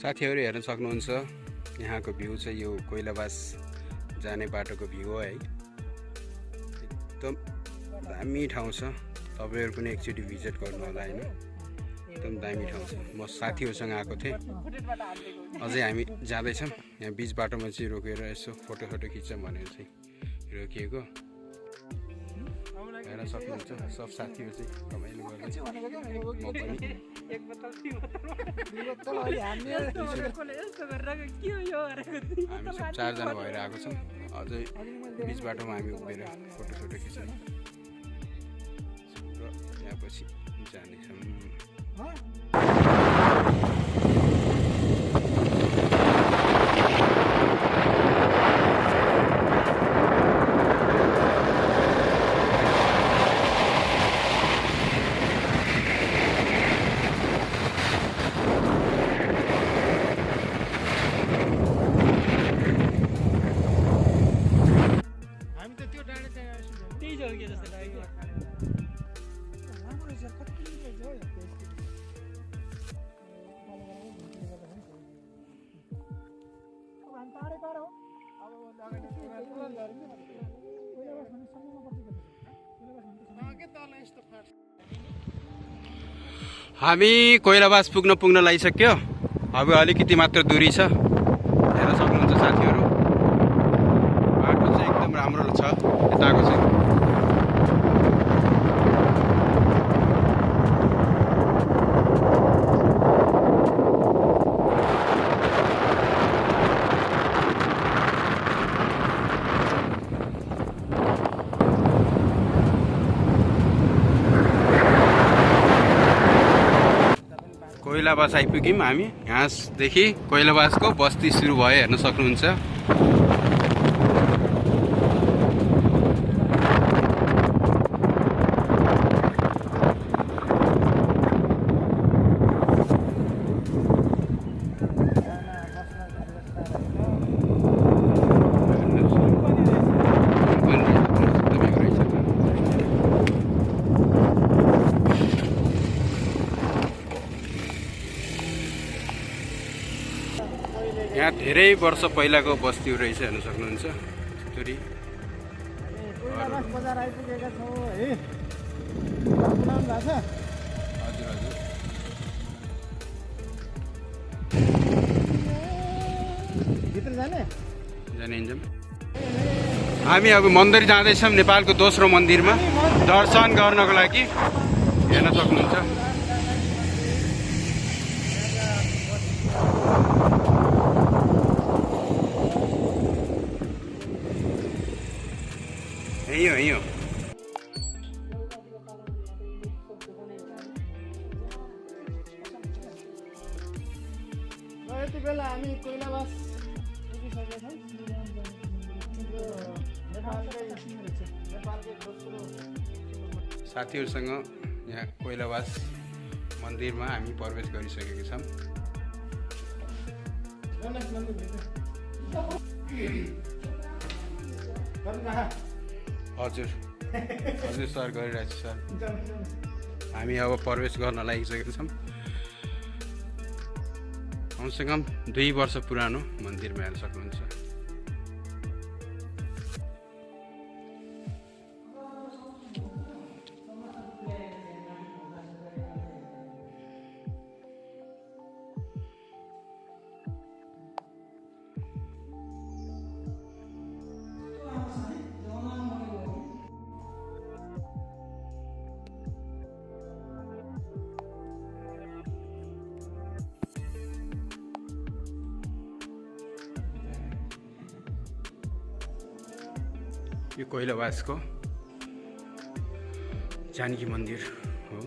साथीहरु हेर्न सक्नुहुन्छ यहाँको भ्यू चाहिँ यो कोइलाबास जाने बाटोको भ्यू हो है। एकदम दामी ठाउँ छ, तपाईहरु पनि एकचोटी भिजिट गर्नु होला हैन। एकदम दामी ठाउँ छ। म साथीहरुसँग आएको थिएँ, अझै हामी जाँदै छौं। यहाँ बीच बाटोमा चाहिँ रोकेर यसो फोटो खिच्छौं भनेर चाहिँ रोकिएको। हेर्न सक्नुहुन्छ सब साथीहरु चाहिँ रमाइलो गर्दैछ। म पनि हामी सब 4 जना भएर आएको छौं। अझै बीच बाटोमा हामी उभिएर फोटो खिच्छौं र यहाँ पछि जाने छौं। हामी कोइलाबास पुग्न लागिसक्यो। अब अलिकति मात्र दूरी छ। हेर्न सक्नुहुन्छ साथीहरु, बाटो चाहिँ एकदम राम्रो छ यताको चाहिँ। कोइलाबास आइपुग्यौं हामी। यहाँदेखि कोइलाबासको बस्ती सुरु भयो, हेर्न सक्नुहुन्छ। यहाँ धेरै वर्ष पहिलाको बस्ती रहेछ, हेर्न सक्नुहुन्छ। हजुर जानिन्छौँ। हामी अब मन्दिर जाँदैछौँ, नेपालको दोस्रो मन्दिरमा दर्शन गर्नको लागि। हेर्न सक्नुहुन्छ। यो यति बेला हामी कोइलाबास पुगिसकेका छौँ। साथीहरुसँग यहाँ कोइलाबास मन्दिरमा हामी प्रवेश गरिसकेका छौँ। हजुर सर गरिरहेको छु सर। हामी अब प्रवेश गर्न लागिसकेका छौँ। कमसेकम 2 वर्ष पुरानो मन्दिरमा हेर्न सक्नुहुन्छ। यो कोइलाबासको जानकी मन्दिर हो।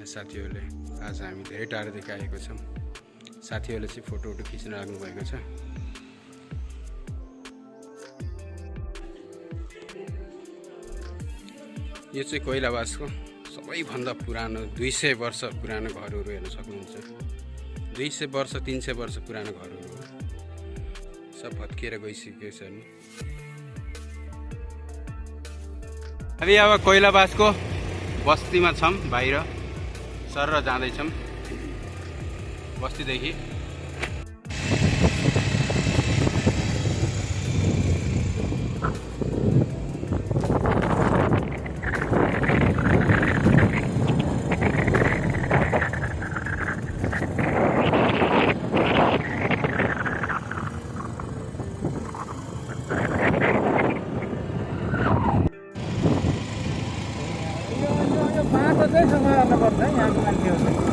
साथीहरूले आज हामी धेरै टाढोदेखि आएको छौँ। साथीहरूले चाहिँ फोटो खिच्न लाग्नु भएको छ। यो चाहिँ कोइलाबासको सबैभन्दा पुरानो 200 वर्ष पुरानो घरहरू हेर्न सक्नुहुन्छ। 200 वर्ष 300 वर्ष पुरानो घरहरू हो। सब भत्किएर गइसकेका छन्। हामी अब कोइलाबासको बस्तीमा छौँ, बाहिर सर जाँदैछौँ। बस्तीदेखि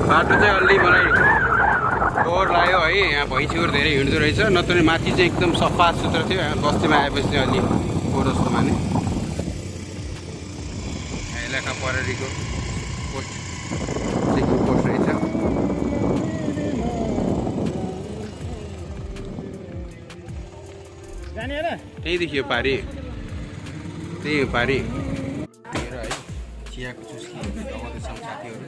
बाटो चाहिँ अलि मलाई फोहोर लाग्यो है। यहाँ भैँसीहरू धेरै हिँड्दो रहेछ, नत्र माथि चाहिँ एकदम सफा सुथरा थियो। यहाँ बस्तीमा आएपछि चाहिँ अलि फोहोर जस्तो माने। इलाका प्रहरीको पोस्ट चेकिङ पोस्ट रहेछ। त्यही देखियो पारी, त्यही हो पारी। हेर है चियाको चुस्की लगाउँदैछौँ साथीहरू।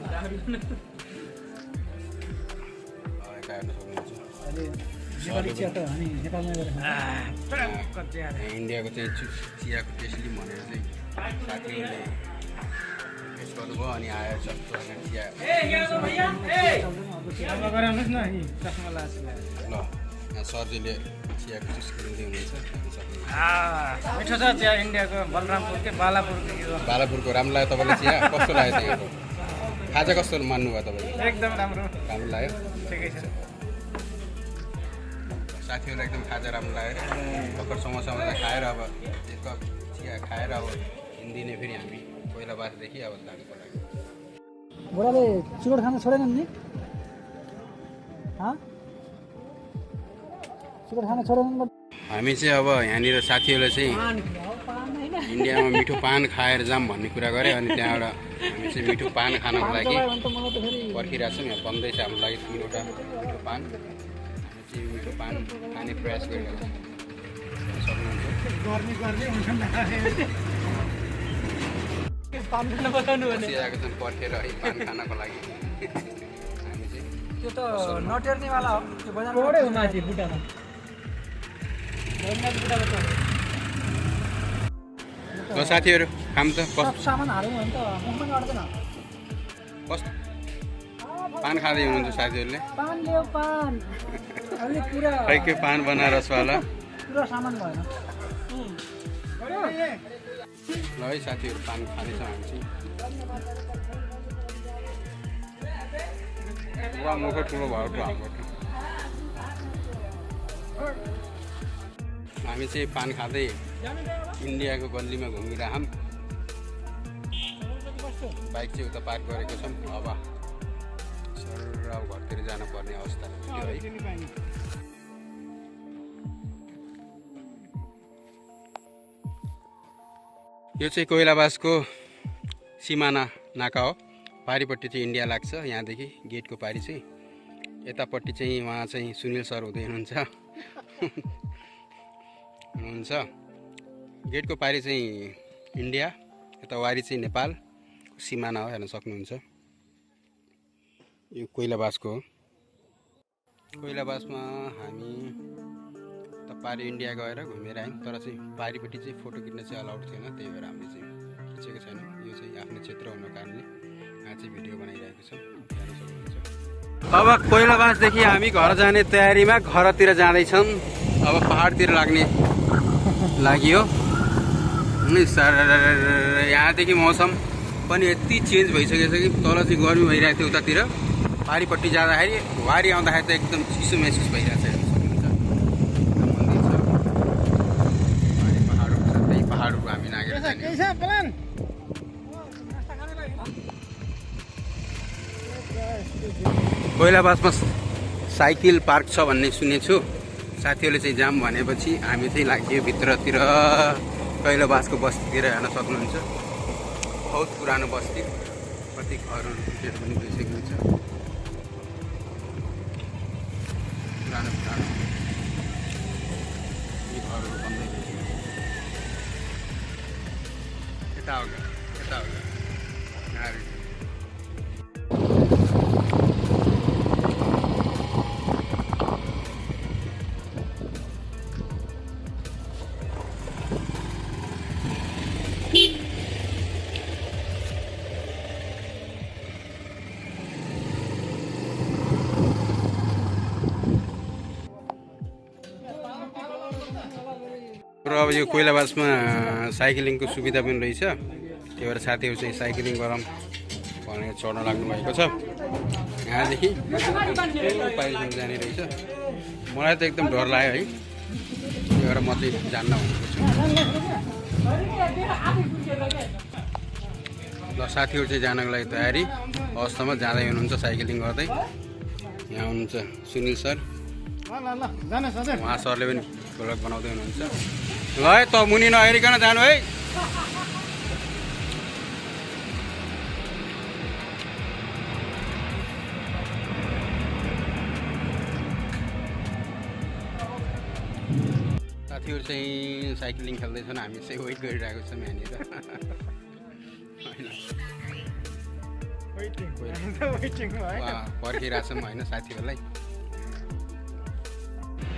इन्डियाको चाहिँ चियाको टेस्टली भनेर चाहिँ साथीहरूले टेस्ट गर्नुभयो अनि आएर चिया ल यहाँ सरजीले चियाको चुस्की दिँदै हुनुहुन्छ। मिठो छ चिया इन्डियाको बलरामपुरकै बालापुरको राम्रो लाग्यो तपाईँलाई चिया? कस्तो लाग्यो त्यहाँको खाजा कस्तो मान्नुभयो तपाईँले? एकदम राम्रो लाग्यो, ठिकै छ। साथीहरूलाई एकदम खाजा राम्रो लाग्यो। भर्खर समोसा खाएर अब एक कप चिया खाएर अब हिँड्दिने फेरि हामी पहिला बाटोदेखि अब जानुको लागि। बुढाले चिकन खान छोडेनन् नि? चिकन खान छोडेनन्? हामी चाहिँ अब यहाँनिर साथीहरूले चाहिँ इन्डियामा मिठो पान खाएर जाऊँ भन्ने कुरा गरे। अनि त्यहाँबाट हामी चाहिँ मिठो पान खानको लागि पर्खिरहेको छौँ। यहाँ बन्दैछ हाम्रो लागि 3वटा मिठो पान। हामी चाहिँ मिठो पान खाने प्रयास गरिरहेको छौँ। बसिरहेको छौँ पर्खेर है पान खानको लागि। हामी चाहिँ त्यो त नटेर्नेवाला हो, त्यो बजारमा माथि बुटामा ल साथीहरू खाम त सामान हाल्यो भने त मुखमा अट्दैन। कस्तो पान खाँदै हुनुहुन्छ साथीहरूले? पान ल्याऊ पान, अलि पुरा खै के पान बनारसवाला पुरा सामान भएन। ल है साथीहरू पान खाँदैछौँ हामी चाहिँ। पुरा मुख ठुलो भएको हाम्रो। हामी चाहिँ पान खाँदै इन्डियाको गल्लीमा घुमिरहौँ। बाइक चाहिँ उता पार्क गरेको छौँ। अब सर घरतिर जानुपर्ने अवस्था है। यो चाहिँ कोइलाबासको सिमाना नाका हो। पारिपट्टि चाहिँ इन्डिया लाग्छ यहाँदेखि गेटको पारि चाहिँ। यतापट्टि चाहिँ उहाँ चाहिँ सुनिल सर हुँदै हुनुहुन्छ। गेटको पारि चाहिँ इन्डिया, यता वारी चाहिँ नेपाल सिमाना हो, हेर्न सक्नुहुन्छ। यो कोइलाबासको हो। कोइलाबासमा हामी त पारि इन्डिया गएर घुमेर आयौँ, तर चाहिँ पारिपट्टि चाहिँ फोटो खिच्न चाहिँ अलाउड थिएन, त्यही भएर हामीले चाहिँ खिचेको छैन। यो चाहिँ आफ्नो क्षेत्र हुनको कारणले यहाँ चाहिँ भिडियो बनाइरहेको छ, हेर्न सक्नुहुन्छ। अब कोइलाबासदेखि हामी घर जाने तयारीमा घरतिर जाँदैछौँ। अब पहाडतिर लाग्ने लागि हो। यहाँदेखि मौसम पनि यति चेन्ज भइसकेछ कि तल चाहिँ गर्मी भइरहेको थियो, उतातिर पारिपट्टि जाँदाखेरि वारी आउँदाखेरि त एकदम चिसो महसुस भइरहेको छ। मन्दिर छ, पहाडहरू छ, त्यही पहाडहरू हामी नागेर कोइलाबासमा साइकल पार्क छ भन्ने सुनेको छु। साथीहरूले चाहिँ जाम भनेपछि हामी चाहिँ लाग्यो भित्रतिर कोइलाबासको बस्तीतिर। हेर्न सक्नुहुन्छ बहुत पुरानो बस्ती, कति घरहरू टुटेर पनि गइसकेको छ। पुरानो यी घरहरू बन्दै गइसकेको छ। यता हो र अब यो कोइलाबासमा साइक्लिङको सुविधा पनि रहेछ, त्यही भएर साथीहरू चाहिँ साइक्लिङ गरौँ भनेर चढ्न लाग्नु भएको छ। यहाँदेखि पाइलसम्म जाने रहेछ। मलाई त एकदम डर लाग्यो है, त्यही भएर म चाहिँ जान्न भनेको छु। ल साथीहरू चाहिँ जानको लागि तयारी अवस्थामा जाँदै हुनुहुन्छ साइक्लिङ गर्दै। यहाँ हुनुहुन्छ सुनिल सर, उहाँ सरले पनि भ्लग बनाउँदै हुनुहुन्छ। ल है त मुनि नहेरिकन जानु है। साथीहरू चाहिँ साइक्लिङ खेल्दैछन्, हामी चाहिँ वेट गरिरहेको छौँ यहाँनिर पर्खिरहेछौँ होइन साथीहरूलाई।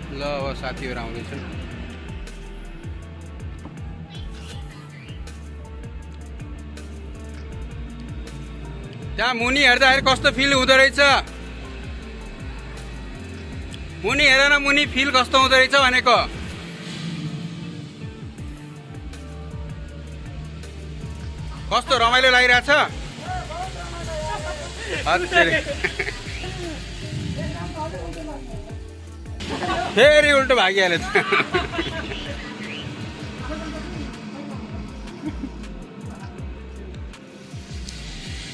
ल अब साथीहरू आउँदैछन्। त्यहाँ मुनि हेर्दाखेरि कस्तो फिल हुँदो रहेछ, मुनि हेर न, मुनि फिल कस्तो हुँदो रहेछ भनेको। कस्तो रमाइलो लागिरहेछ। फेरि उल्टो भागिहाल्यो त।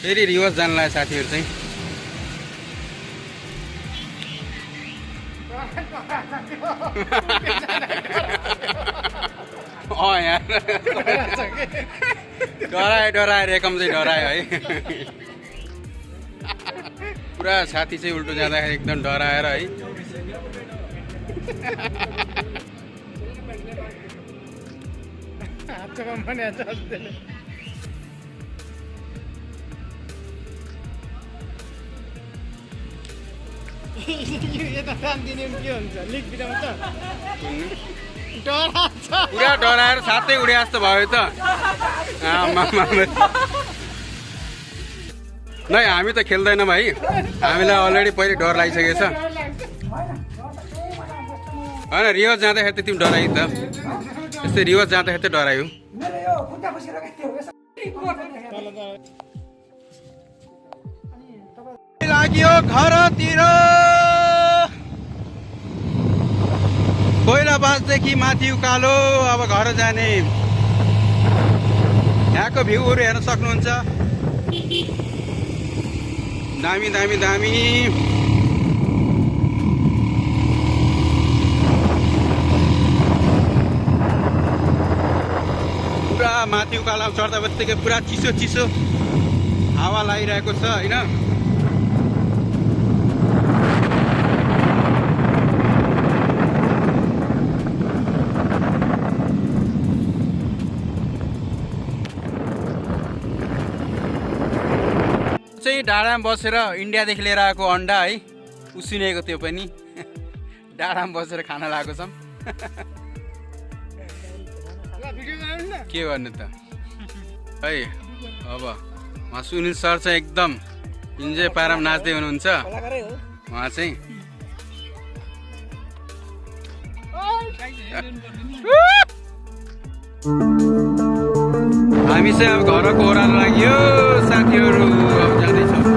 फेरि रिवर्स जान लाग्यो साथीहरू चाहिँ। यार डरायो रेकम चाहिँ डरायो है। पुरा साथी चाहिँ उल्टो जाँदाखेरि एकदम डराएर है। पुरा डराएर साथै उडे जस्तो भयो त। नै हामी त खेल्दैनौँ है, हामीलाई अलरेडी पहिले डर लागिसकेको छ होइन। रिवर्स जाँदाखेरि त तिमी डरायो त, यस्तै रिवर्स जाँदाखेरि त डरायो। लाग्यो घरतिर कोइलाबासदेखि माथि उकालो अब घर जाने। यहाँको भ्यूहरू हेर्न सक्नुहुन्छ, दामी दामी दामी। पुरा माथि उकालो चढ्दा बित्तिकै पुरा चिसो चिसो हावा लागिरहेको छ होइन। चाहिँ डाँडामा बसेर इन्डियादेखि लिएर आएको अन्डा है, उसिनेको त्यो पनि डाँडामा बसेर खान लागेको छौँ। के गर्नु त है। अब उहाँ सुनिल सर चाहिँ एकदम इन्जोय पारामा नाच्दै हुनुहुन्छ। उहाँ चाहिँ हामी चाहिँ अब घरको ओह्रालो लाग्यो साथीहरू, अब जाँदैछौँ।